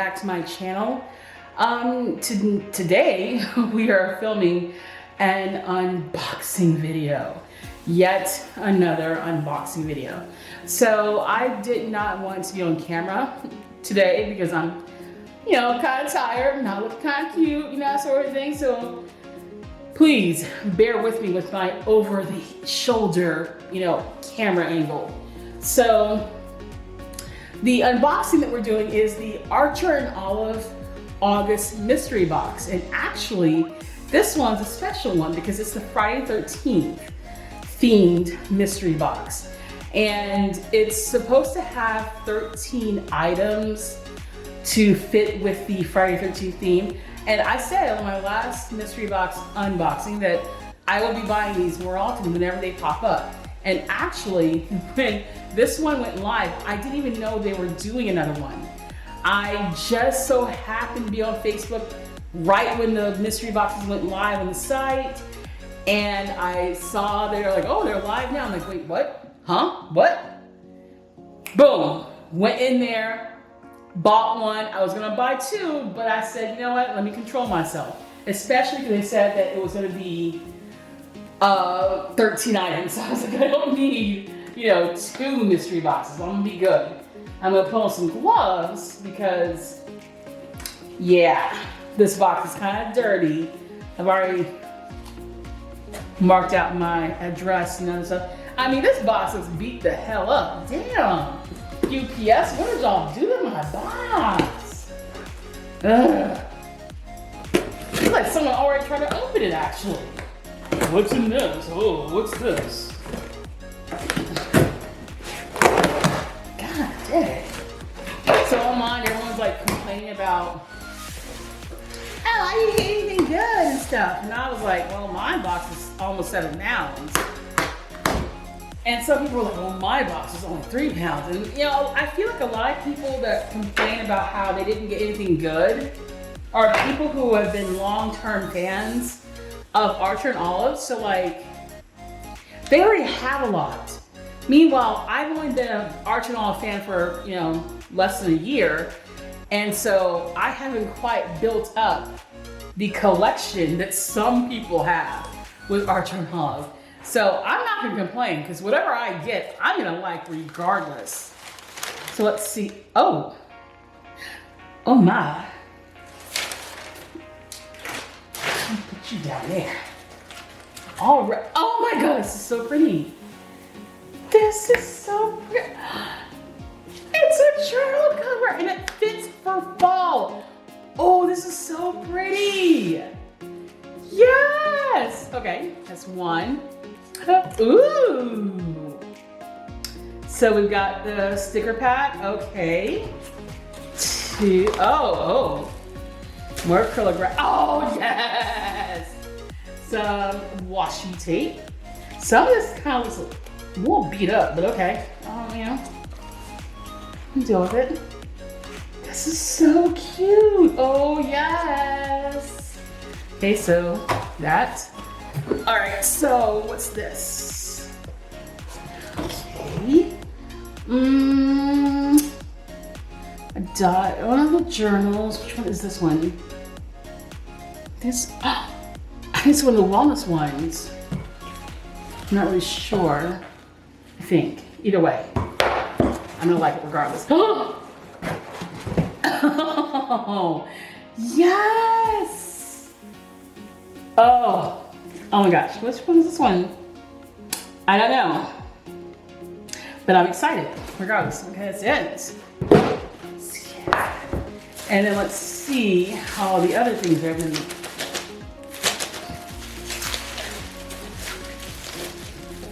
back to my channel. Today we are filming an unboxing video. Yet another unboxing video. So I did not want to be on camera today because I'm, kind of tired, not looking kind of cute, that sort of thing. So please bear with me with my over the shoulder, camera angle. So the unboxing that we're doing is the Archer and Olive August mystery box. And actually, this one's a special one because it's the Friday 13th themed mystery box. And it's supposed to have 13 items to fit with the Friday 13th theme. And I said on my last mystery box unboxing that I will be buying these more often whenever they pop up. And actually, when this one went live, I didn't even know they were doing another one. I just so happened to be on Facebook right when the mystery boxes went live on the site. And I saw they're like, oh, they're live now. I'm like, wait, what? Huh? What? Boom. Went in there, bought one. I was gonna buy two, but I said, you know what? Let me control myself. Especially because they said that it was gonna be 13 items. I was like, I don't need, two mystery boxes. I'm gonna be good. I'm gonna put on some gloves because, yeah, this box is kind of dirty. I've already marked out my address and other stuff. I mean, this box is beat the hell up. Damn. UPS, what did y'all do to my box? Ugh. It's like someone already tried to open it, actually. What's in this? Oh, what's this? God dang. So online, everyone's like complaining about, oh, I didn't get anything good and stuff. And I was like, well, my box is almost 7 pounds. And some people are like, well, my box is only 3 pounds. And I feel like a lot of people that complain about how they didn't get anything good are people who have been long-term fans of Archer and Olive. So like, they already have a lot. Meanwhile, I've only been an Archer and Olive fan for, less than a year. And so I haven't quite built up the collection that some people have with Archer and Olive. So I'm not gonna complain because whatever I get, I'm gonna like regardless. So let's see. Oh my. I'll put you down there. All right. Oh my God, this is so pretty. This is so pretty. It's a journal cover and it fits for fall. Oh, this is so pretty. Yes. Okay, that's one. Ooh. So we've got the sticker pack. Okay. Two. Oh. More acrylic wrap. Oh, yes. Some washi tape. Some of this kind of looks a little beat up, but okay. Deal with it. This is so cute. Oh, yes. Okay, so that. All right, so what's this? Okay. A dot. One of the journals. Which one is this one? This. I think it's one of the wellness ones. I'm not really sure. I think. Either way, I'm gonna like it regardless. Oh, yes. Oh my gosh, which one is this one? I don't know, but I'm excited regardless. Okay, that's it. And then let's see how the other things are going.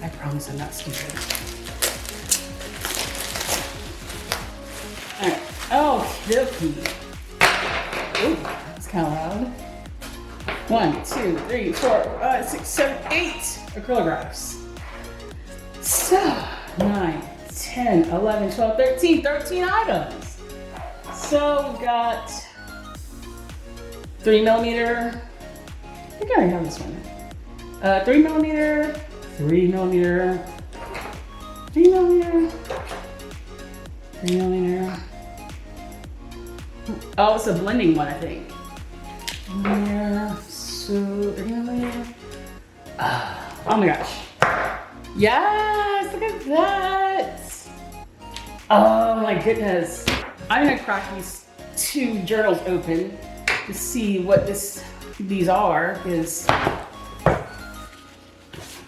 I promise I'm not stupid. All right. Oh, okay. Ooh, that's kind of loud. 1, 2, 3, 4, 5, 6, 7, 8 acrylographs. So, 9, 10, 11, 12, 13 items. So we've got 3mm. I think I already have this one. 3mm, 3mm, 3mm, 3mm, Oh, it's a blending one, I think. Yeah, so, oh my gosh. Yes, look at that. Oh my goodness. I'm gonna crack these 2 journals open to see what these are, because I'm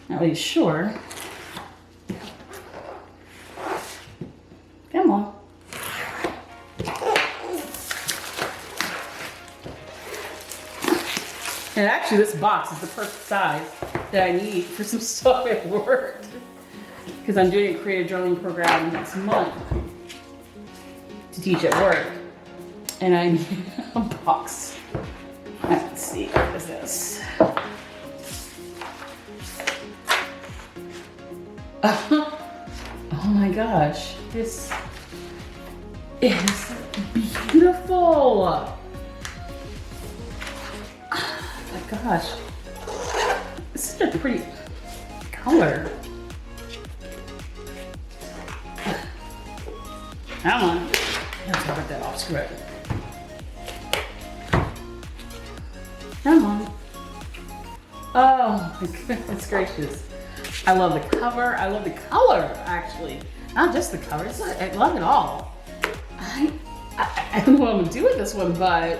not really sure. Come on. And actually this box is the perfect size that I need for some stuff at work, because I'm doing a creative journaling program next month to teach at work, and I need a box. Let's see, what is this? Oh my gosh, this is beautiful. Gosh, this is such a pretty color. Come on, let's rip that off. Screw it. Come on. Oh my goodness gracious! I love the cover. I love the color. Actually, not just the cover. I love it all. I don't know what I'm gonna do with this one, but.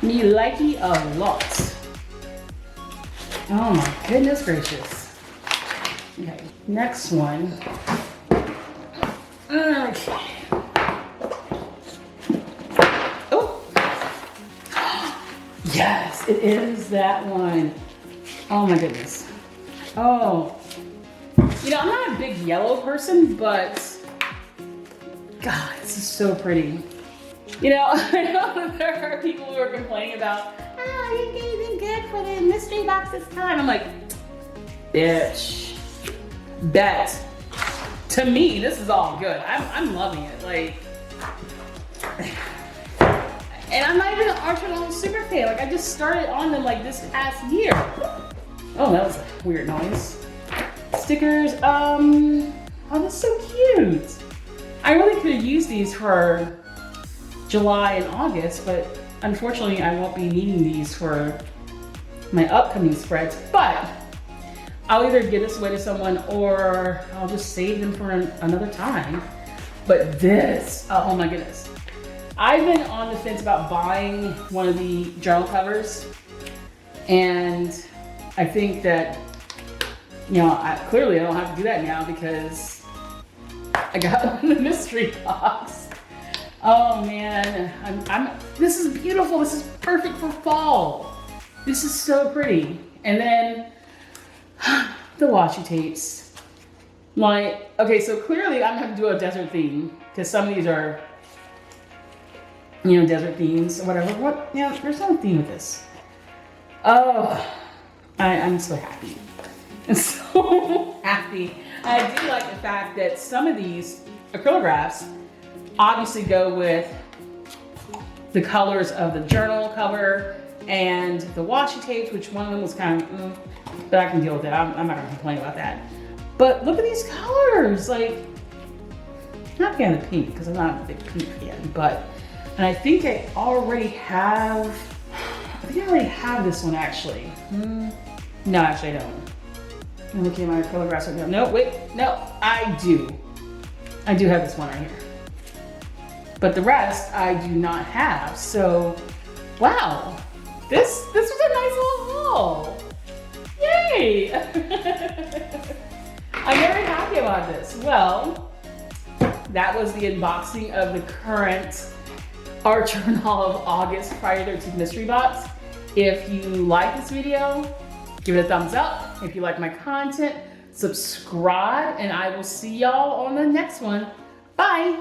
Me likey a lot. Oh my goodness gracious. Okay, next one. Okay. Oh! Yes, it is that one. Oh my goodness. Oh. You know, I'm not a big yellow person, but God, this is so pretty. You know, I know that there are people who are complaining about, you didn't get anything good for the mystery box this time. I'm like, bitch, bet. To me, this is all good. I'm loving it. Like, and I'm not even an Archer Home super fan. Like, I just started on them like this past year. Oh, that was a weird noise. Stickers, oh, that's so cute. I really could have used these for July and August, but unfortunately I won't be needing these for my upcoming spreads, but I'll either give this away to someone or I'll just save them for another time. But this, oh my goodness. I've been on the fence about buying one of the journal covers, and I think that, you know, clearly I don't have to do that now because I got one in the mystery box. Oh man, this is beautiful. This is perfect for fall. This is so pretty. And then the washi tapes. Like, okay, so clearly I'm gonna have to do a desert theme because some of these are, you know, desert themes or whatever. What? Yeah, there's no theme with this. Oh, I'm so happy. I'm so happy. I do like the fact that some of these acrylographs obviously go with the colors of the journal cover and the washi tapes, which one of them was kind of, but I can deal with it. I'm not gonna complain about that. But look at these colors, like, I'm not a fan of the pink because I'm not a big pink fan, but, and I think I already have this one actually. No, actually I don't. I'm looking at my acrylographs right now. No, wait, no, I do. I do have this one right here. But the rest I do not have. So, wow, this was a nice little haul. Yay! I'm very happy about this. Well, that was the unboxing of the current Art Journal of August Friday 13th mystery box. If you like this video, give it a thumbs up. If you like my content, subscribe, and I will see y'all on the next one. Bye.